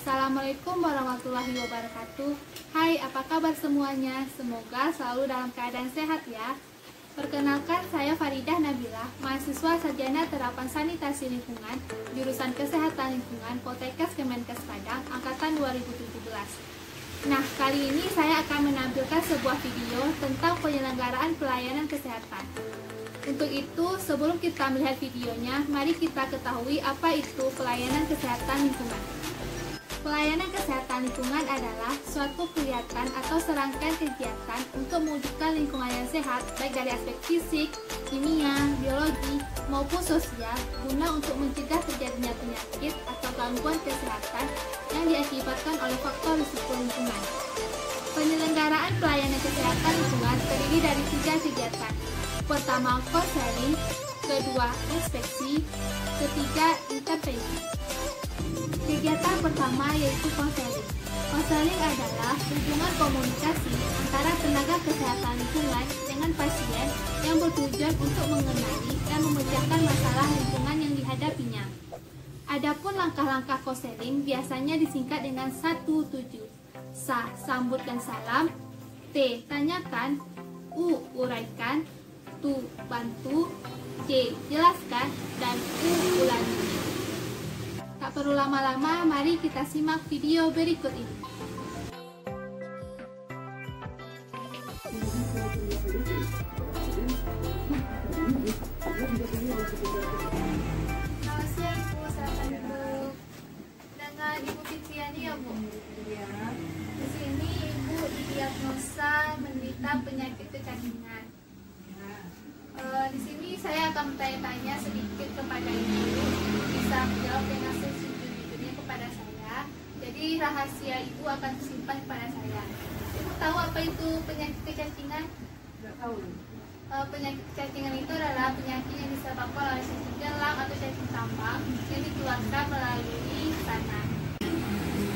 Assalamualaikum warahmatullahi wabarakatuh. Hai, apa kabar semuanya? Semoga selalu dalam keadaan sehat ya. Perkenalkan, saya Faridah Nabila, mahasiswa Sarjana Terapan Sanitasi Lingkungan, jurusan Kesehatan Lingkungan, Poltekkes Kemenkes Padang, angkatan 2017. Nah, kali ini saya akan menampilkan sebuah video tentang penyelenggaraan pelayanan kesehatan. Untuk itu, sebelum kita melihat videonya, mari kita ketahui apa itu pelayanan kesehatan lingkungan. Pelayanan kesehatan lingkungan adalah suatu kegiatan atau serangkaian kegiatan untuk mewujudkan lingkungan yang sehat, baik dari aspek fisik, kimia, biologi, maupun sosial, guna untuk mencegah terjadinya penyakit atau gangguan kesehatan yang diakibatkan oleh faktor risiko lingkungan. Penyelenggaraan pelayanan kesehatan lingkungan terdiri dari 3 kegiatan. Pertama, konseling, kedua, inspeksi, ketiga, intervensi. Kegiatan pertama yaitu konseling. Konseling adalah hubungan komunikasi antara tenaga kesehatan lingkungan dengan pasien yang bertujuan untuk mengenali dan memecahkan masalah lingkungan yang dihadapinya. Adapun langkah-langkah konseling biasanya disingkat dengan 1-7. Sa, sambut dan salam. T, tanyakan. U, uraikan. Tu, bantu. C, jelaskan. Dan U, ulangi. Tak perlu lama-lama, mari kita simak video berikut ini. Selamat siang, Bu. Silakan duduk. Dengan Ibu Fitriani ya, Bu? Ya. Di sini Ibu didiagnosa menderita penyakit kecantikan. Di sini saya akan bertanya-tanya sedikit kepada Ibu, bisa menjawab dengan sejujur-jujurnya kepada saya. Jadi rahasia Ibu akan disimpan kepada saya. Ibu tahu apa itu penyakit kecantikan? Tidak tahu. Penyakit kecantikan itu adalah penyakit yang disebabkan oleh cacing gelang atau cacing tambang yang dikeluarkan melalui tanah.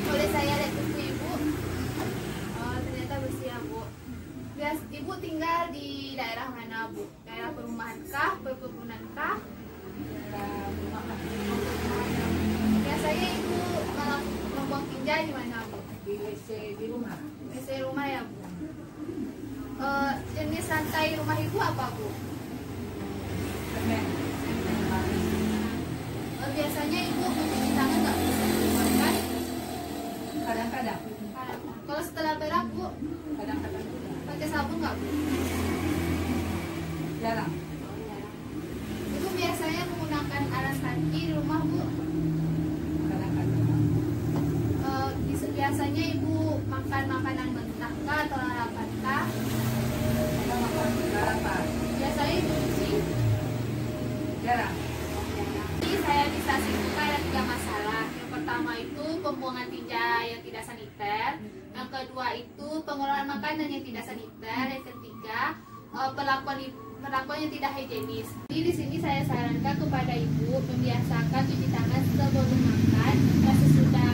Boleh saya lihat buku Ibu? Oh, ternyata bersih ya, Bu. Ibu tinggal di daerah mana, Bu? Daerah perumahankah, perkebunankah? Biasanya Ibu membuang tinja di mana, Bu? Di WC di rumah. WC rumah ya, Bu? Jenis lantai rumah Ibu apa, Bu? Semen. Biasanya Ibu mencuci tangan nggak bisa dikeluarkan? Kadang-kadang. Kalau setelah berak, Bu, Kadang-kadang juga. pakai sabun nggak, Bu? Jarang. Ibu biasanya menggunakan alas kaki di rumah, Bu? Kadang-kadang. Biasanya Ibu makan makanan mentah kah atau lalapan kah? Kadang makan lalapan. Biasanya Ibu cuci? Jarang. Jadi saya bisa simpulkan ada 3 masalah. Yang pertama itu pembuangan tinja yang tidak saniter. Yang kedua itu pengelolaan makanan yang tidak saniter. Yang ketiga perlakuan yang tidak higienis. Jadi di sini saya sarankan kepada Ibu membiasakan cuci tangan sebelum makan dan sesudah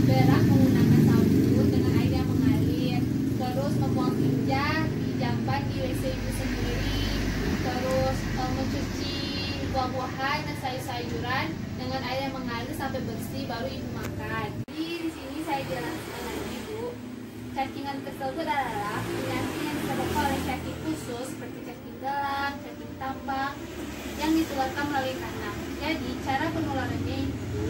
berak menggunakan sabun dengan air yang mengalir. Terus membuang tinja di jamban di WC Ibu sendiri. Terus mencuci buah-buahan dan sayur-sayuran dengan air yang mengalir sampai bersih baru Ibu makan. Jadi di sini saya jelaskan lagi, Bu. Cacingan tersebut adalah penyakit yang disebabkan oleh cacing khusus seperti cacing gelang, cacing tambang yang ditularkan melalui kandang. Jadi cara penularannya itu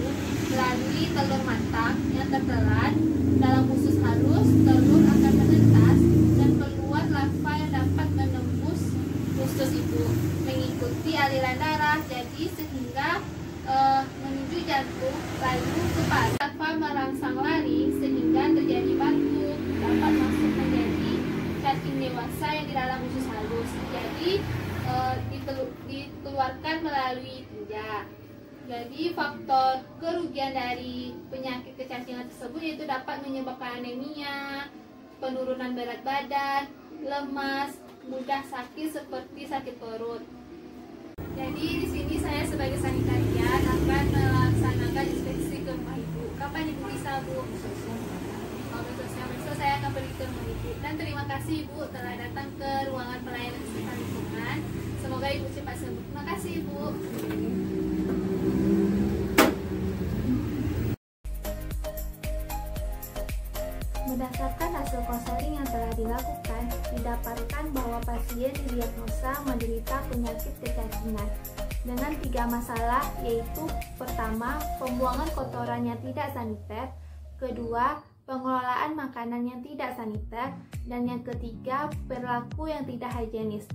melalui telur matang yang tertelan dalam usus halus, telur akan menetas dan keluar larva yang dapat menembus usus Ibu mengikuti aliran darah, jadi sehingga menuju jantung lalu ke paru. Larva merangsang lari sehingga terjadi batuk, dapat masuk menjadi cacing dewasa yang di dalam usus halus. Jadi dikeluarkan melalui tinja. Jadi faktor kerugian dari penyakit kecantikan tersebut yaitu dapat menyebabkan anemia, penurunan berat badan, lemas, mudah sakit seperti sakit perut. Jadi di sini saya sebagai sanitarian akan melaksanakan inspeksi ke rumah Ibu. Kapan Ibu bisa, Bu? Besok saya akan pergi ke rumah Ibu. Dan terima kasih Ibu telah datang ke ruangan pelayanan kesehatan lingkungan. Semoga Ibu cepat sembuh. Terima kasih Ibu. Berdasarkan hasil konseling yang telah dilakukan, didapatkan bahwa pasien didiagnosa menderita penyakit kecacingan dengan 3 masalah, yaitu pertama, pembuangan kotoran yang tidak saniter, kedua, pengelolaan makanan yang tidak saniter, dan yang ketiga, perilaku yang tidak higienis.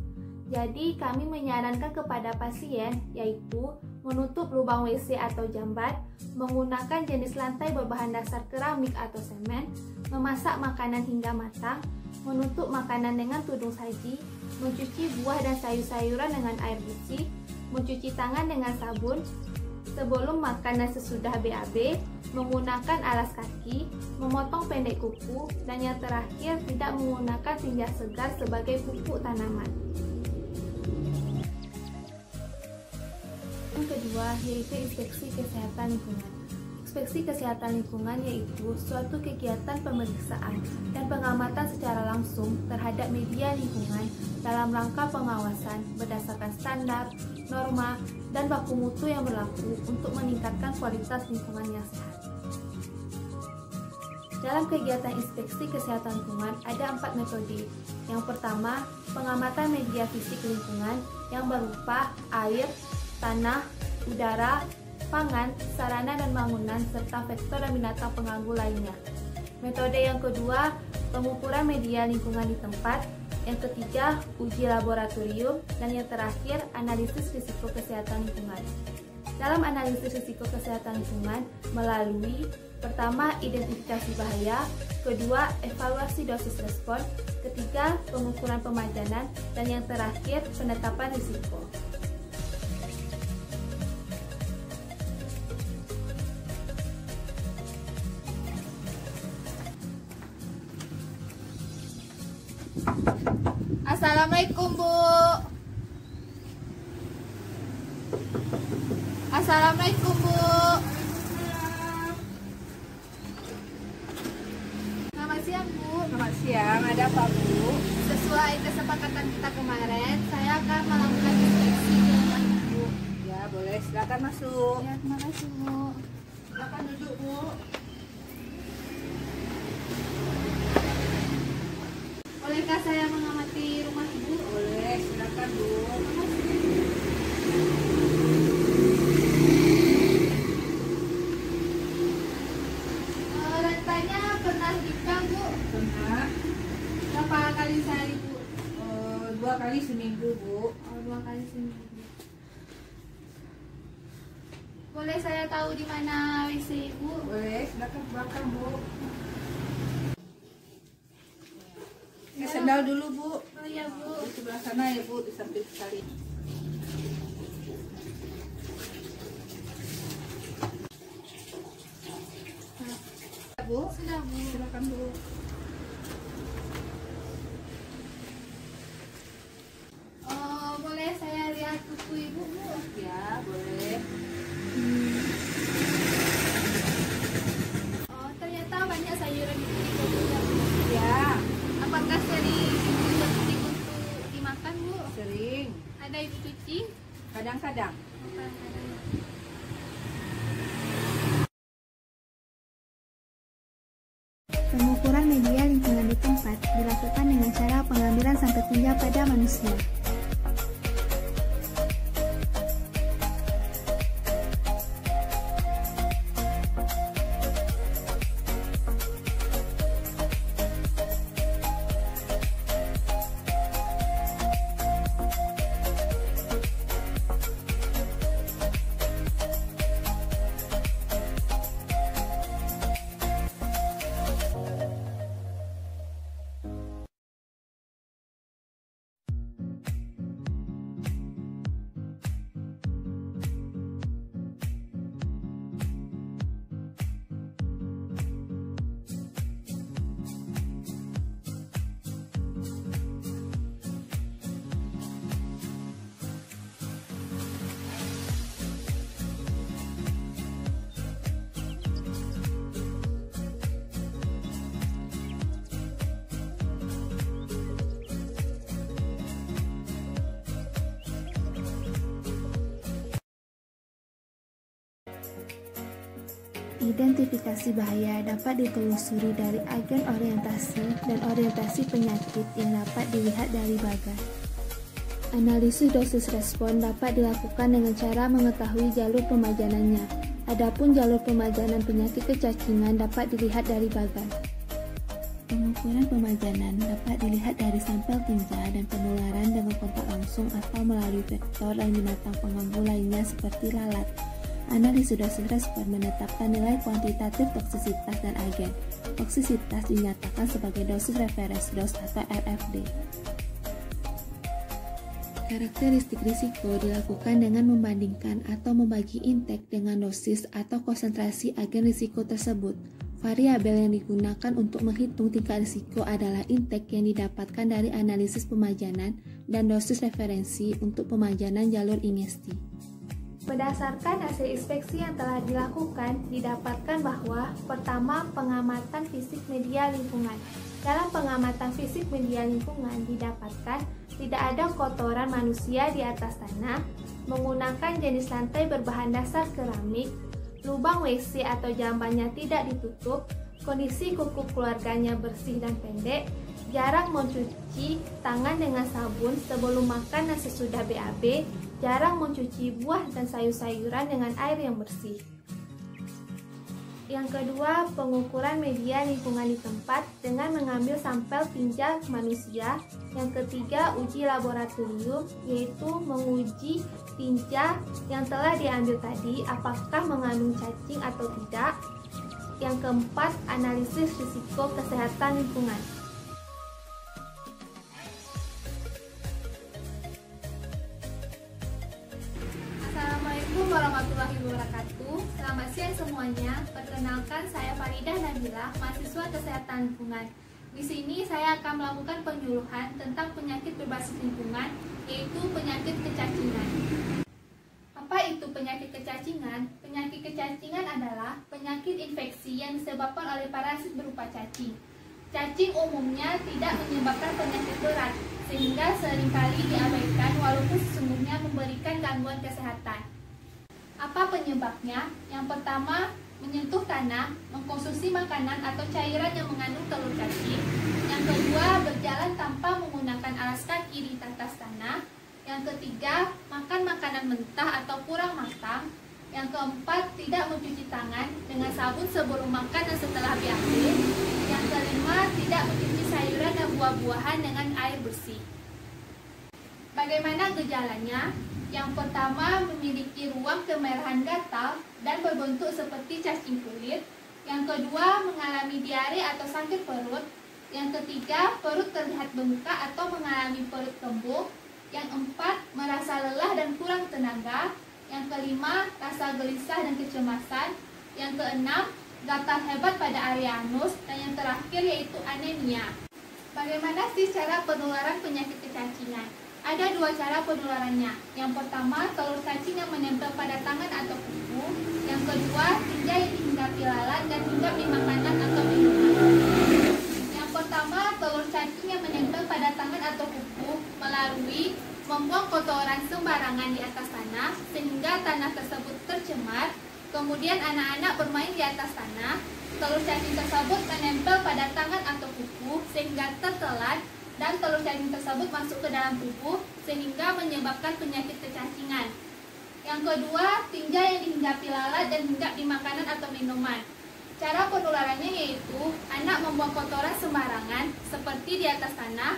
Jadi, kami menyarankan kepada pasien yaitu menutup lubang WC atau jambat, menggunakan jenis lantai berbahan dasar keramik atau semen, memasak makanan hingga matang, menutup makanan dengan tudung saji, mencuci buah dan sayur-sayuran dengan air bersih, mencuci tangan dengan sabun, sebelum makan dan sesudah BAB, menggunakan alas kaki, memotong pendek kuku, dan yang terakhir tidak menggunakan tinja segar sebagai pupuk tanaman. Yang kedua yaitu inspeksi kesehatan lingkungan. Inspeksi kesehatan lingkungan yaitu suatu kegiatan pemeriksaan dan pengamatan secara langsung terhadap media lingkungan dalam rangka pengawasan berdasarkan standar, norma, dan baku mutu yang berlaku untuk meningkatkan kualitas lingkungan yang sehat. Dalam kegiatan inspeksi kesehatan lingkungan ada 4 metode. Yang pertama, pengamatan media fisik lingkungan yang berupa air, tanah, udara, pangan, sarana dan bangunan, serta vektor dan binatang pengganggu lainnya. Metode yang kedua, pengukuran media lingkungan di tempat. Yang ketiga, uji laboratorium. Dan yang terakhir, analisis risiko kesehatan lingkungan. Dalam analisis risiko kesehatan lingkungan melalui pertama, identifikasi bahaya, kedua, evaluasi dosis respon, ketiga, pengukuran pemajanan, dan yang terakhir, penetapan risiko. Assalamualaikum, Bu. Assalamualaikum, Bu. Selamat siang, Bu. Selamat siang, ada apa Bu? Sesuai kesepakatan kita kemarin, saya akan melakukan inspeksi di rumah Ibu. Ya boleh, silakan masuk. Ya, terima kasih, Bu. Silakan duduk Bu. Bolehkah saya mengamati rumah Ibu? Boleh, silakan Bu. Rantainya pernah dipang, Bu? Pernah Berapa kali sehari, Bu? 2 kali seminggu Bu. Oh, 2 kali seminggu. Boleh saya tahu di mana WC Ibu? Boleh, silakan ke belakang Bu. Sendal dulu Bu. Oh iya, Bu. Di sebelah sana ya Bu, di samping sekali. Bu, Sudah, Bu. silakan Bu. Oh, boleh saya lihat kuku Ibu, Bu? Ya, boleh. Oh, ternyata banyak sayuran di sini, Bu. Ya, Bu. Ya, Apakah sering Ibu penting untuk dimakan, Bu? sering. Ada Ibu cuci? Kadang-kadang. Kadang-kadang. Pengukuran media lingkungan di tempat dilakukan dengan cara pengambilan sampel tinja pada manusia. Identifikasi bahaya dapat ditelusuri dari agen orientasi dan orientasi penyakit yang dapat dilihat dari bagan. Analisis dosis respon dapat dilakukan dengan cara mengetahui jalur pemajanannya. Adapun jalur pemajanan penyakit kecacingan dapat dilihat dari bagan. Pengukuran pemajanan dapat dilihat dari sampel tinja dan penularan dengan kontak langsung atau melalui vektor dan binatang pengganggu lainnya seperti lalat. Analisis dosis respon menetapkan nilai kuantitatif toksisitas dan agen. Toksisitas dinyatakan sebagai dosis reference dose atau RFD. Karakteristik risiko dilakukan dengan membandingkan atau membagi intake dengan dosis atau konsentrasi agen risiko tersebut. Variabel yang digunakan untuk menghitung tingkat risiko adalah intake yang didapatkan dari analisis pemajanan dan dosis referensi untuk pemajanan jalur ingesti. Berdasarkan hasil inspeksi yang telah dilakukan, didapatkan bahwa pertama, pengamatan fisik media lingkungan. Dalam pengamatan fisik media lingkungan didapatkan tidak ada kotoran manusia di atas tanah, menggunakan jenis lantai berbahan dasar keramik, lubang WC atau jambannya tidak ditutup, kondisi kuku keluarganya bersih dan pendek, jarang mencuci tangan dengan sabun sebelum makan dan sesudah BAB, jarang mencuci buah dan sayur-sayuran dengan air yang bersih. Yang kedua, pengukuran media lingkungan di tempat dengan mengambil sampel tinja manusia. Yang ketiga, uji laboratorium, yaitu menguji tinja yang telah diambil tadi apakah mengandung cacing atau tidak. Yang keempat, analisis risiko kesehatan lingkungan. Assalamualaikum warahmatullahi wabarakatuh. Selamat siang semuanya. Perkenalkan, saya Faridah Nabila, mahasiswa kesehatan lingkungan. Di sini saya akan melakukan penyuluhan tentang penyakit berbasis lingkungan, yaitu penyakit kecacingan. Apa itu penyakit kecacingan? Penyakit kecacingan adalah penyakit infeksi yang disebabkan oleh parasit berupa cacing. Cacing umumnya tidak menyebabkan penyakit berat, sehingga seringkali diabaikan walaupun sesungguhnya memberikan gangguan kesehatan. Apa penyebabnya? Yang pertama, menyentuh tanah, mengkonsumsi makanan atau cairan yang mengandung telur cacing. Yang kedua, berjalan tanpa menggunakan alas kaki di atas tanah. Yang ketiga, makan makanan mentah atau kurang matang. Yang keempat, tidak mencuci tangan dengan sabun sebelum makan dan setelah BAB. Yang kelima, tidak mencuci sayuran dan buah-buahan dengan air bersih. Bagaimana gejalanya? Yang pertama, memiliki ruang kemerahan gatal dan berbentuk seperti cacing kulit. Yang kedua, mengalami diare atau sakit perut. Yang ketiga, perut terlihat bengkak atau mengalami perut kembung. Yang empat, merasa lelah dan kurang tenaga. Yang kelima, rasa gelisah dan kecemasan. Yang keenam, gatal hebat pada area anus. Dan yang terakhir yaitu anemia. Bagaimana sih cara penularan penyakit kecacingan? Ada dua cara penularannya. Yang pertama, telur cacing yang menempel pada tangan atau kuku. Yang kedua, tinja yang dihinggapi lalat dan hinggap di makanan atau minuman. Yang pertama, telur cacing yang menempel pada tangan atau kuku melalui membuang kotoran sembarangan di atas tanah sehingga tanah tersebut tercemar. Kemudian anak-anak bermain di atas tanah. Telur cacing tersebut menempel pada tangan atau kuku sehingga tertelan dan telur cacing tersebut masuk ke dalam tubuh sehingga menyebabkan penyakit kecacingan. Yang kedua, tinja yang dihinggapi lalat dan hinggap di makanan atau minuman. Cara penularannya yaitu anak membuang kotoran sembarangan seperti di atas tanah.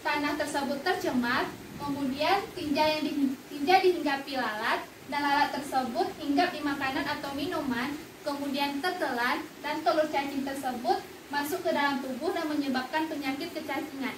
Tanah tersebut tercemar, kemudian tinja dihinggapi lalat dan lalat tersebut hinggap di makanan atau minuman, kemudian tertelan dan telur cacing tersebut masuk ke dalam tubuh dan menyebabkan penyakit kecacingan.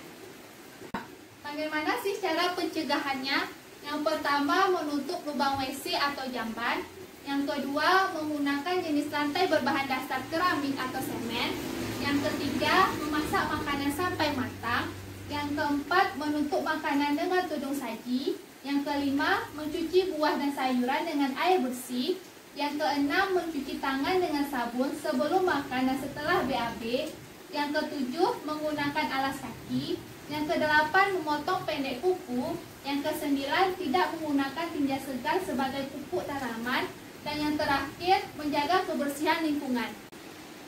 Bagaimana sih cara pencegahannya? Yang pertama, menutup lubang WC atau jamban. Yang kedua, menggunakan jenis lantai berbahan dasar keramik atau semen. Yang ketiga, memasak makanan sampai matang. Yang keempat, menutup makanan dengan tudung saji. Yang kelima, mencuci buah dan sayuran dengan air bersih. Yang keenam, mencuci tangan dengan sabun sebelum makan dan setelah BAB. Yang ketujuh, menggunakan alas kaki. Yang kedelapan, memotong pendek kuku. Yang kesembilan, tidak menggunakan tinja segar sebagai pupuk tanaman. Dan yang terakhir, menjaga kebersihan lingkungan.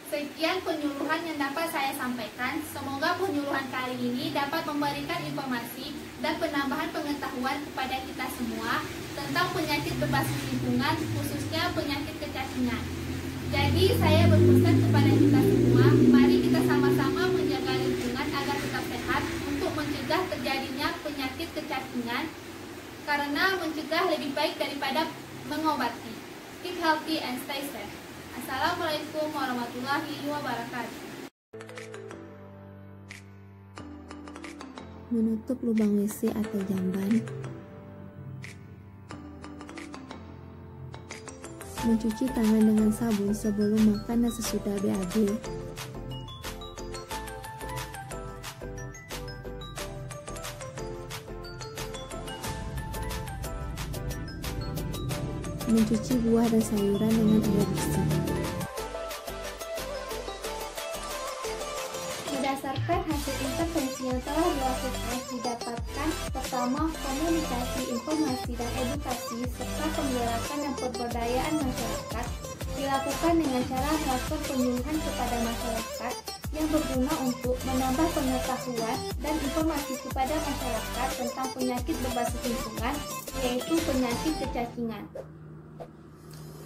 Sekian penyuluhan yang dapat saya sampaikan. Semoga penyuluhan kali ini dapat memberikan informasi dan penambahan pengetahuan kepada kita semua tentang penyakit berbasis lingkungan, khususnya penyakit kecacingan. Jadi saya berpesan kepada kita semua, mari kita sama-sama menjaga lingkungan agar tetap sehat untuk mencegah terjadinya penyakit kecacingan, karena mencegah lebih baik daripada mengobati. Keep healthy and stay safe. Assalamualaikum warahmatullahi wabarakatuh. Menutup lubang WC atau jamban. Mencuci tangan dengan sabun sebelum makan dan sesudah BAB. Mencuci buah dan sayuran dengan air bersih. Berdasarkan hasil intervensi yang telah dilakukan, didapatkan pertama, komunikasi, informasi, dan edukasi, serta penggerakan dan pemberdayaan masyarakat dilakukan dengan cara melakukan penyuluhan kepada masyarakat yang berguna untuk menambah pengetahuan dan informasi kepada masyarakat tentang penyakit berbasis lingkungan, yaitu penyakit kecacingan.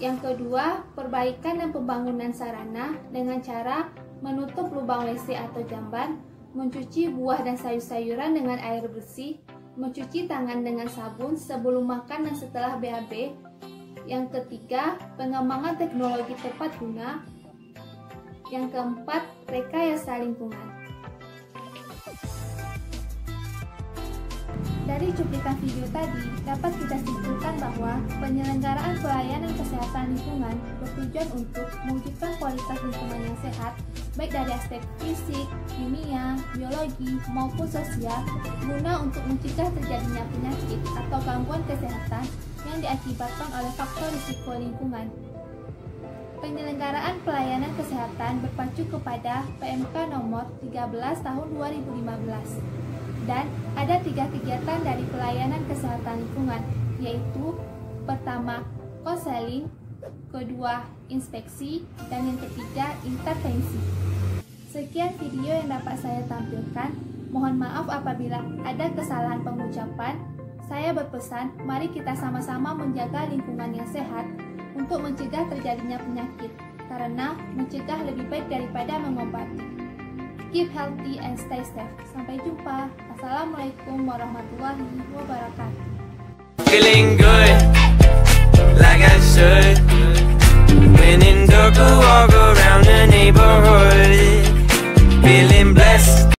Yang kedua, perbaikan dan pembangunan sarana dengan cara menutup lubang WC atau jamban, mencuci buah dan sayur-sayuran dengan air bersih, mencuci tangan dengan sabun sebelum makan dan setelah BAB. Yang ketiga, pengembangan teknologi tepat guna. Yang keempat, rekayasa lingkungan. Dari cuplikan video tadi, dapat kita simpulkan bahwa penyelenggaraan pelayanan kesehatan lingkungan bertujuan untuk mewujudkan kualitas lingkungan yang sehat, baik dari aspek fisik, kimia, biologi, maupun sosial, guna untuk mencegah terjadinya penyakit atau gangguan kesehatan yang diakibatkan oleh faktor risiko lingkungan. Penyelenggaraan pelayanan kesehatan berpacu kepada PMK nomor 13 tahun 2015. Dan ada 3 kegiatan dari pelayanan kesehatan lingkungan, yaitu pertama, konseling, kedua, inspeksi, dan yang ketiga, intervensi. Sekian video yang dapat saya tampilkan. Mohon maaf apabila ada kesalahan pengucapan. Saya berpesan, mari kita sama-sama menjaga lingkungan yang sehat untuk mencegah terjadinya penyakit, karena mencegah lebih baik daripada mengobati. Keep healthy and stay safe. Sampai jumpa. Assalamualaikum warahmatullahi wabarakatuh. Feeling good, like I should.